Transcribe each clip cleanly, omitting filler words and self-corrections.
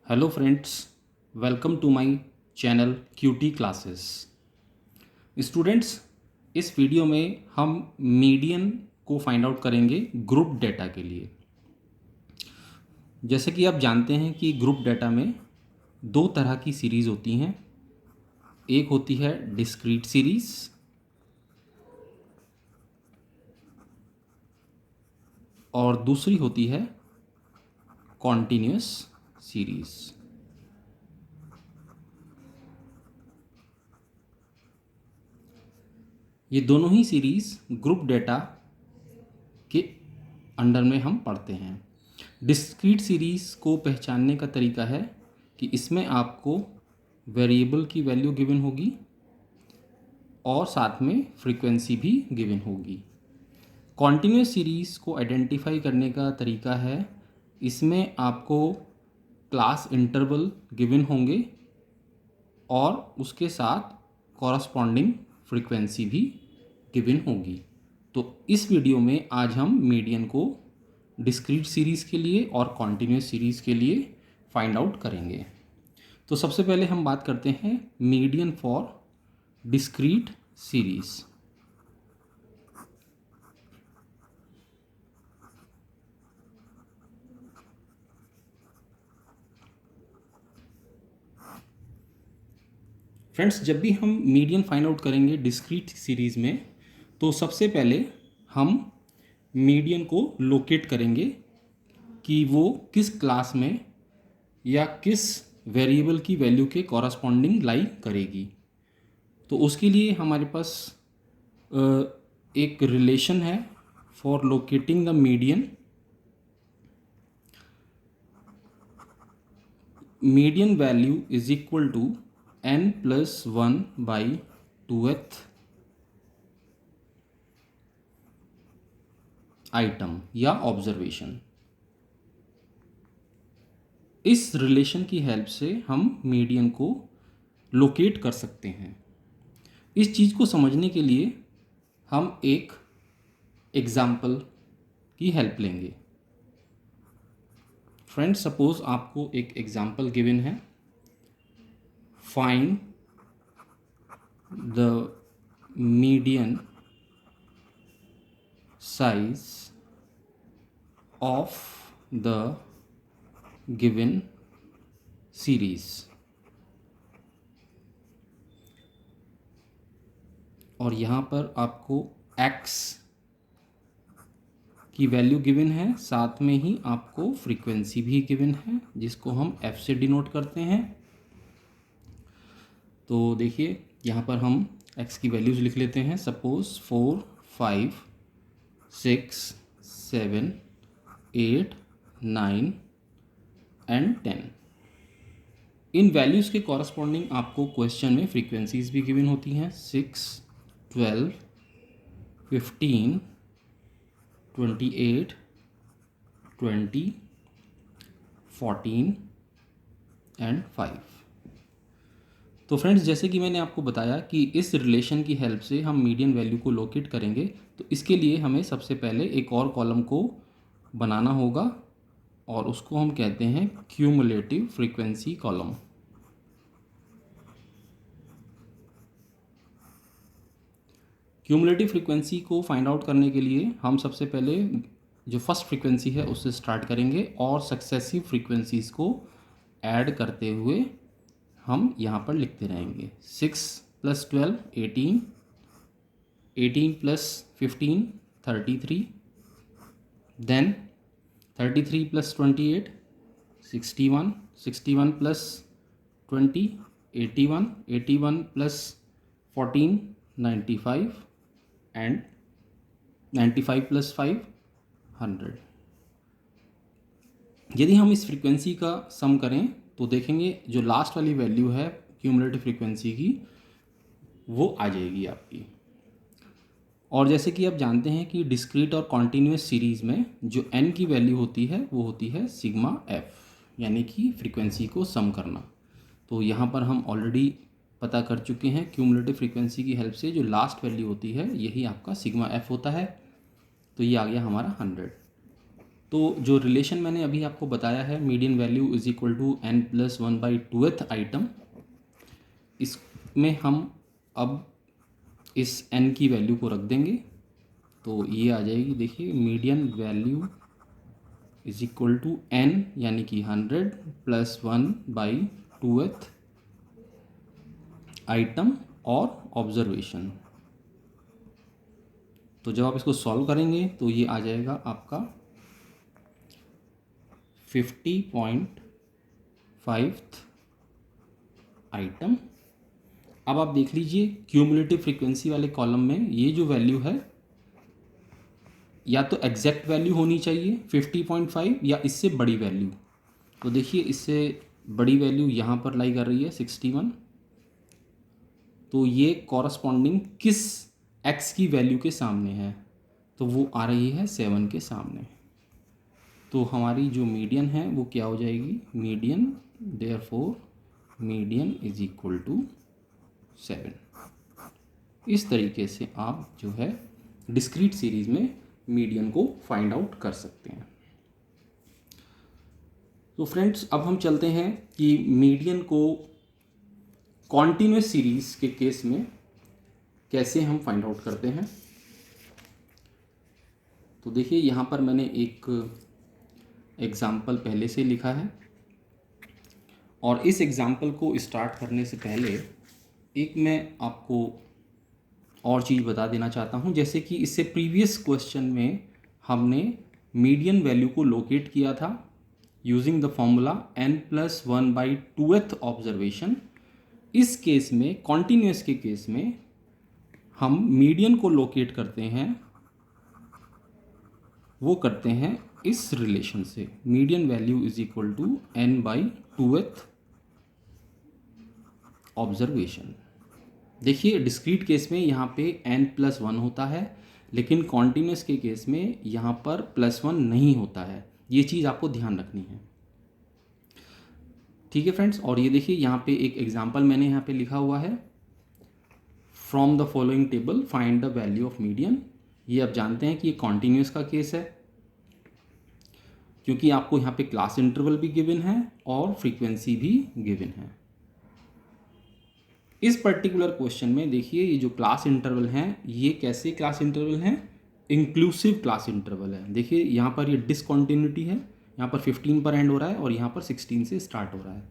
Hello friends, welcome to my channel QT classes. Students, इस video में हम median को फाइंड आउट करेंगे ग्रुप डेटा के लिए। जैसे कि आप जानते हैं कि ग्रुप डेटा में दो तरह की सीरीज़ होती हैं। एक होती है डिस्क्रीट सीरीज़ और दूसरी होती है कॉन्टिन्यूस सीरीज़। ये दोनों ही सीरीज़ ग्रुप डेटा के अंडर में हम पढ़ते हैं। डिस्क्रीट सीरीज़ को पहचानने का तरीका है कि इसमें आपको वेरिएबल की वैल्यू गिवन होगी और साथ में फ्रीक्वेंसी भी गिवन होगी। कॉन्टिन्यूस सीरीज़ को आइडेंटिफाई करने का तरीका है, इसमें आपको क्लास इंटरवल गिवन होंगे और उसके साथ कॉरस्पॉन्डिंग फ्रीक्वेंसी भी गिवन होगी। तो इस वीडियो में आज हम मीडियन को डिस्क्रीट सीरीज़ के लिए और कॉन्टिन्यूस सीरीज़ के लिए फाइंड आउट करेंगे। तो सबसे पहले हम बात करते हैं median for discrete series. Friends, जब भी हम मीडियन फाइंड आउट करेंगे डिस्क्रीट सीरीज़ में, तो सबसे पहले हम मीडियन को लोकेट करेंगे कि वो किस क्लास में या किस वेरिएबल की वैल्यू के कॉरस्पॉन्डिंग लाई करेगी। तो उसके लिए हमारे पास एक रिलेशन है for locating the median. Median value is equal to n+1/2th item या ऑब्जर्वेशन। इस रिलेशन की हेल्प से हम मीडियन को लोकेट कर सकते हैं। इस चीज़ को समझने के लिए हम एक एग्जाम्पल की हेल्प लेंगे। फ्रेंड्स, सपोज आपको एक एग्जाम्पल गिवन है, find the median size of the given series. और यहाँ पर आपको x की वैल्यू गिवन है, साथ में ही आपको फ्रीक्वेंसी भी गिवन है जिसको हम f से डिनोट करते हैं। तो देखिए, यहाँ पर हम x की वैल्यूज़ लिख लेते हैं। Suppose 4, 5, 6, 7, 8, 9 and 10। इन वैल्यूज़ के कॉरस्पॉन्डिंग आपको क्वेश्चन में फ्रीक्वेंसीज भी गिवन होती हैं। 6, 12, 15, 28, 20, 14 एंड 5। तो फ्रेंड्स, जैसे कि मैंने आपको बताया कि इस रिलेशन की हेल्प से हम मीडियन वैल्यू को लोकेट करेंगे। तो इसके लिए हमें सबसे पहले एक और कॉलम को बनाना होगा और उसको हम कहते हैं cumulative frequency column. Cumulative frequency को फाइंड आउट करने के लिए हम सबसे पहले जो फर्स्ट फ्रीक्वेंसी है उससे स्टार्ट करेंगे और सक्सेसिव फ्रीक्वेंसीज़ को ऐड करते हुए हम यहाँ पर लिखते रहेंगे। 6 + 12 18, 18 + 15 33, देन 33 + 28 61, 61 + 20 81, 81 + 14 95 एंड 95 + 5 100। यदि हम इस फ्रीक्वेंसी का सम करें तो देखेंगे जो लास्ट वाली वैल्यू है क्यूमुलेटिव फ्रीक्वेंसी की, वो आ जाएगी आपकी। और जैसे कि आप जानते हैं कि डिस्क्रीट और कॉन्टिन्यूस सीरीज़ में जो n की वैल्यू होती है वो होती है सिग्मा f, यानी कि फ्रीक्वेंसी को सम करना। तो यहाँ पर हम ऑलरेडी पता कर चुके हैं क्यूमुलेटिव फ्रीक्वेंसी की हेल्प से जो लास्ट वैल्यू होती है यही आपका सिग्मा f होता है। तो ये आ गया हमारा 100। तो जो रिलेशन मैंने अभी आपको बताया है, median value is equal to n plus 1/2th item, इसमें हम अब इस n की वैल्यू को रख देंगे, तो ये आ जाएगी, देखिए median value is equal to n यानी कि 100 प्लस 1/2th आइटम और ऑब्जर्वेशन। तो जब आप इसको सॉल्व करेंगे तो ये आ जाएगा आपका 50.5 आइटम। अब आप देख लीजिए क्यूमुलेटिव फ्रीक्वेंसी वाले कॉलम में ये जो वैल्यू है या तो एग्जैक्ट वैल्यू होनी चाहिए 50.5 या इससे बड़ी वैल्यू। तो देखिए इससे बड़ी वैल्यू यहाँ पर लाई कर रही है 61, तो ये कॉरस्पॉन्डिंग किस x की वैल्यू के सामने है, तो वो आ रही है 7 के सामने। तो हमारी जो मीडियन है वो क्या हो जाएगी, median, therefore median is equal to 7। इस तरीके से आप जो है डिस्क्रीट सीरीज में मीडियन को फाइंड आउट कर सकते हैं। तो फ्रेंड्स अब हम चलते हैं कि मीडियन को कॉन्टिन्यूस सीरीज के केस में कैसे हम फाइंड आउट करते हैं। तो देखिए यहाँ पर मैंने एक एग्जाम्पल पहले से लिखा है, और इस एग्जाम्पल को स्टार्ट करने से पहले एक मैं आपको और चीज़ बता देना चाहता हूँ। जैसे कि इससे प्रीवियस क्वेश्चन में हमने मीडियन वैल्यू को लोकेट किया था using the formula n plus 1/2th observation. इस केस में, कॉन्टिन्यूस के केस में, हम मीडियन को लोकेट करते हैं, वो करते हैं इस रिलेशन से, median value is equal to n/2th observation. देखिए डिस्क्रीट केस में यहाँ पे n प्लस 1 होता है, लेकिन कॉन्टिन्यूस के केस में यहाँ पर +1 नहीं होता है। ये चीज़ आपको ध्यान रखनी है, ठीक है फ्रेंड्स। और ये देखिए यहाँ पे एक एग्जांपल मैंने यहाँ पे लिखा हुआ है, from the following table find the value of median. ये आप जानते हैं कि ये कॉन्टिन्यूस का केस है, क्योंकि आपको यहाँ पे क्लास इंटरवल भी गिवन है और फ्रीक्वेंसी भी गिवन है। इस पर्टिकुलर क्वेश्चन में देखिए ये जो क्लास इंटरवल हैं, ये कैसे क्लास इंटरवल हैं, इंक्लूसिव क्लास इंटरवल है। देखिए यहाँ पर ये डिसकॉन्टिन्यूटी है, यहाँ पर 15 पर एंड हो रहा है और यहाँ पर 16 से स्टार्ट हो रहा है।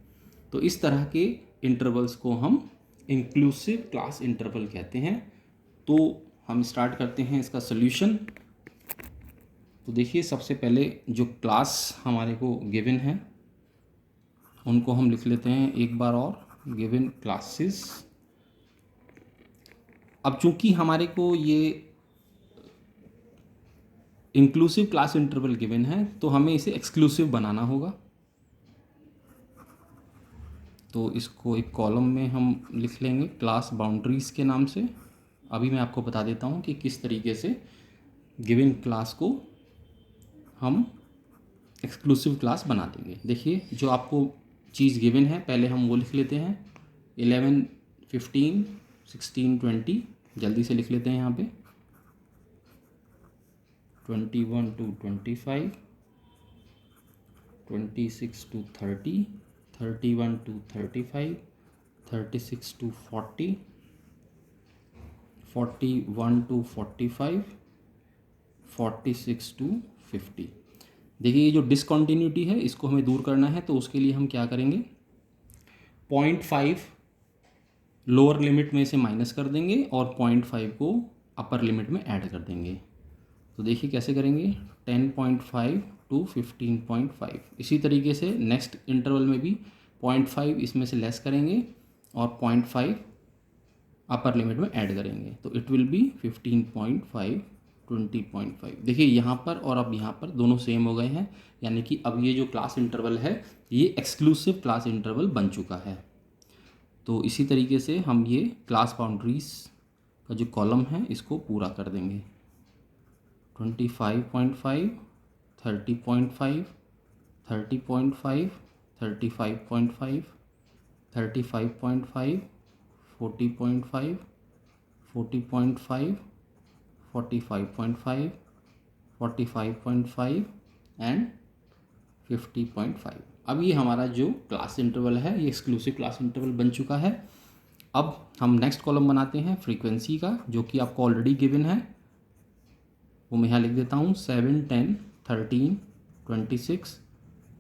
तो इस तरह के इंटरवल्स को हम इंक्लूसिव क्लास इंटरवल कहते हैं। तो हम स्टार्ट करते हैं इसका सोल्यूशन। तो देखिए सबसे पहले जो क्लास हमारे को गिवन है उनको हम लिख लेते हैं एक बार और, गिवन क्लासेस। अब चूंकि हमारे को ये इंक्लूसिव क्लास इंटरवल गिवन है तो हमें इसे एक्सक्लूसिव बनाना होगा। तो इसको एक कॉलम में हम लिख लेंगे क्लास बाउंड्रीज के नाम से। अभी मैं आपको बता देता हूँ कि किस तरीके से गिवन क्लास को हम एक्सक्लूसिव क्लास बना देंगे। देखिए जो आपको चीज़ गिवन है पहले हम वो लिख लेते हैं, 11, 15, 16, 20, जल्दी से लिख लेते हैं यहाँ पे, 21 to 25, 26 to 30, 31 to 35, 36 to 40, 41 to 45, 46 to 50। देखिए ये जो डिसकॉन्टिन्यूटी है इसको हमें दूर करना है, तो उसके लिए हम क्या करेंगे, 0.5 लोअर लिमिट में से माइनस कर देंगे और 0.5 को अपर लिमिट में ऐड कर देंगे। तो देखिए कैसे करेंगे, 10.5 to 15.5। इसी तरीके से नेक्स्ट इंटरवल में भी 0.5 इसमें से लेस करेंगे और 0.5 अपर लिमिट में ऐड करेंगे, तो इट विल बी 15.5, 20.5। देखिए यहाँ पर और अब यहाँ पर दोनों सेम हो गए हैं, यानी कि अब ये जो क्लास इंटरवल है ये एक्सक्लूसिव क्लास इंटरवल बन चुका है। तो इसी तरीके से हम ये क्लास बाउंड्रीज का जो कॉलम है इसको पूरा कर देंगे, 25.5, 30.5, 30.5, 35.5, 35.5, 40.5, 40.5, 45.5, 45.5, एंड 50.5। अब ये हमारा जो क्लास इंटरवल है ये एक्सक्लूसिव क्लास इंटरवल बन चुका है। अब हम नेक्स्ट कॉलम बनाते हैं फ्रीक्वेंसी का, जो कि आपको ऑलरेडी गिवन है, वो मैं यहाँ लिख देता हूँ 7, 10, 13, 26,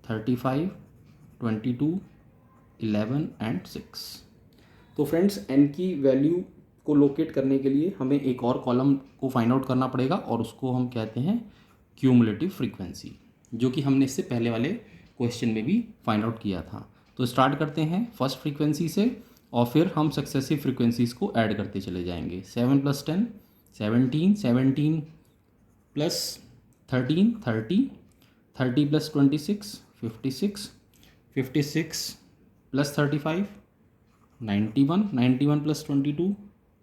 35, 22, 11 एंड 6। तो फ्रेंड्स n की वैल्यू को लोकेट करने के लिए हमें एक और कॉलम को फाइंड आउट करना पड़ेगा और उसको हम कहते हैं क्यूमुलेटिव फ्रीक्वेंसी, जो कि हमने इससे पहले वाले क्वेश्चन में भी फाइंड आउट किया था। तो स्टार्ट करते हैं फर्स्ट फ्रीक्वेंसी से और फिर हम सक्सेसिव फ्रीक्वेंसीज को ऐड करते चले जाएंगे। 7 + 10 17, 17 + 13 30, 30 + 26 56, 56 + 35 91, 91 + 22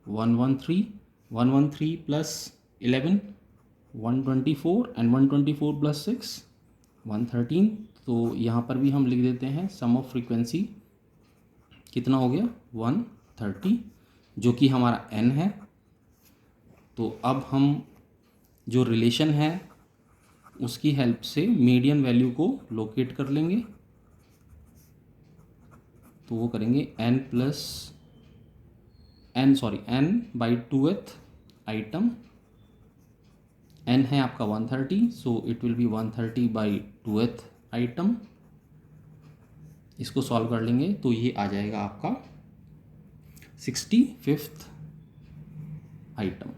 113, 113 + 11 124 एंड 124 + 6 113। तो यहाँ पर भी हम लिख देते हैं सम ऑफ फ्रीक्वेंसी कितना हो गया 130, जो कि हमारा n है। तो अब हम जो रिलेशन है उसकी हेल्प से मीडियन वैल्यू को लोकेट कर लेंगे। तो वो करेंगे n/2th आइटम। n है आपका 130, so it will be 130/2th item. इसको सॉल्व कर लेंगे तो ये आ जाएगा आपका 65th आइटम।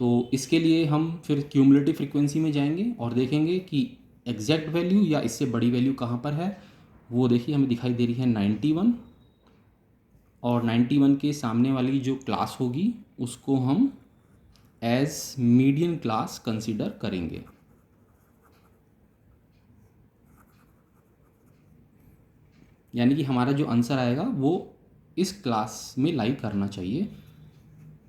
तो इसके लिए हम फिर क्यूमुलेटिव फ्रीक्वेंसी में जाएंगे और देखेंगे कि एग्जैक्ट वैल्यू या इससे बड़ी वैल्यू कहाँ पर है। वो देखिए हमें दिखाई दे रही है 91, और 91 के सामने वाली जो क्लास होगी उसको हम एज मीडियन क्लास कंसीडर करेंगे। यानी कि हमारा जो आंसर आएगा वो इस क्लास में लाई करना चाहिए।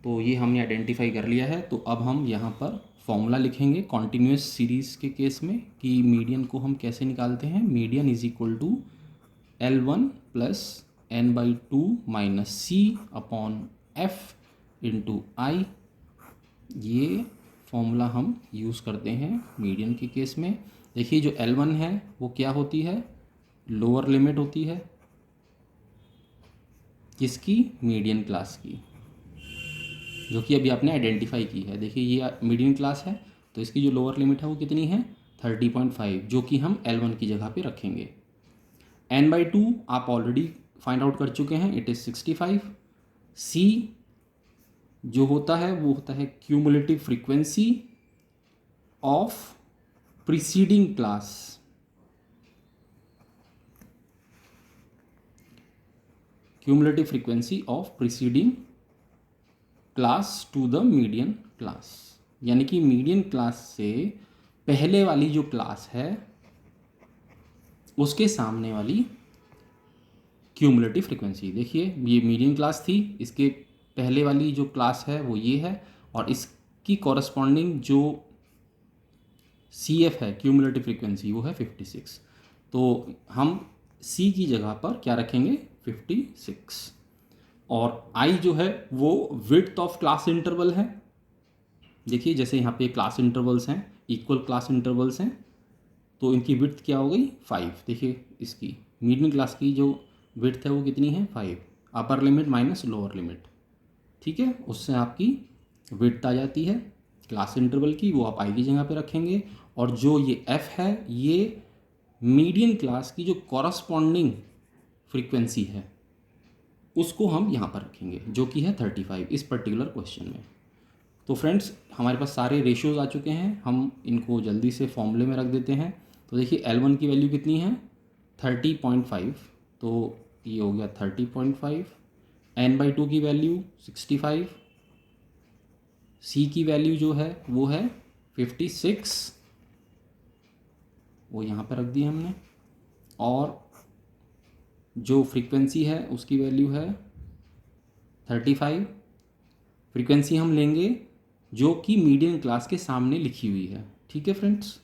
तो ये हमने आइडेंटिफाई कर लिया है। तो अब हम यहाँ पर फॉर्मूला लिखेंगे कॉन्टिन्यूस सीरीज़ के केस में कि मीडियन को हम कैसे निकालते हैं। Median is equal to L1 + n/2 - C/f × I। ये फॉर्मूला हम यूज़ करते हैं मीडियन के केस में। देखिए जो L1 है वो क्या होती है, लोअर लिमिट होती है किसकी, मीडियन क्लास की, जो कि अभी आपने आइडेंटिफाई की है। देखिए ये मीडियन क्लास है तो इसकी जो लोअर लिमिट है वो कितनी है 30.5, जो कि हम L1 की जगह पे रखेंगे। n/2 आप ऑलरेडी फाइंड आउट कर चुके हैं, इट इज़ 65। C जो होता है वो होता है cumulative frequency of preceding class. Cumulative frequency of preceding class to the median class, यानी कि मीडियन क्लास से पहले वाली जो क्लास है उसके सामने वाली क्यूमुलेटिव फ्रीक्वेंसी। देखिए ये मीडियन क्लास थी, इसके पहले वाली जो क्लास है वो ये है, और इसकी कॉरस्पॉन्डिंग जो CF है क्यूमुलेटिव फ्रीक्वेंसी वो है 56। तो हम C की जगह पर क्या रखेंगे 56, और I जो है वो विड्थ ऑफ क्लास इंटरवल है। देखिए जैसे यहाँ पे क्लास इंटरवल्स हैं, इक्वल क्लास इंटरवल्स हैं, तो इनकी विड्थ क्या हो गई 5। देखिए इसकी मीडियन क्लास की जो विड्थ है वो कितनी है 5, upper limit minus lower limit, ठीक है। उससे आपकी विड्थ आ जाती है क्लास इंटरवल की, वो आप I की जगह पे रखेंगे। और जो ये F है ये मीडियन क्लास की जो कॉरस्पॉन्डिंग फ्रीक्वेंसी है उसको हम यहाँ पर रखेंगे, जो कि है 35 इस पर्टिकुलर क्वेश्चन में। तो फ्रेंड्स हमारे पास सारे रेशियोज आ चुके हैं, हम इनको जल्दी से फॉर्मूले में रख देते हैं। तो देखिए L1 की वैल्यू कितनी है 30.5, तो ये हो गया 30.5। n/2 की वैल्यू 65, C की वैल्यू जो है वो है 56, वो यहाँ पर रख दी हमने, और जो फ्रीक्वेंसी है उसकी वैल्यू है 35। फ्रीक्वेंसी हम लेंगे जो कि मीडियन क्लास के सामने लिखी हुई है, ठीक है फ्रेंड्स,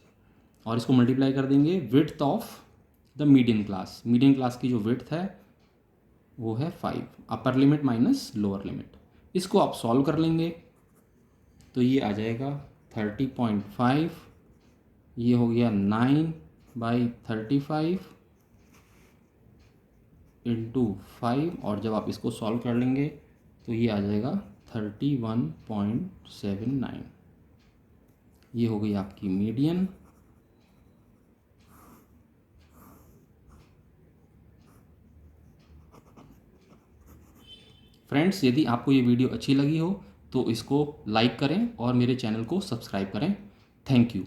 और इसको मल्टीप्लाई कर देंगे width of the median class. Median class की जो विड्थ है वो है 5, upper limit minus lower limit. इसको आप सॉल्व कर लेंगे तो ये आ जाएगा 30.5, ये हो गया 9/35 इंटू 5, और जब आप इसको सॉल्व कर लेंगे तो ये आ जाएगा 31.79। ये हो गई आपकी मीडियन। फ्रेंड्स, यदि आपको ये वीडियो अच्छी लगी हो तो इसको लाइक करें और मेरे चैनल को सब्सक्राइब करें। Thank you.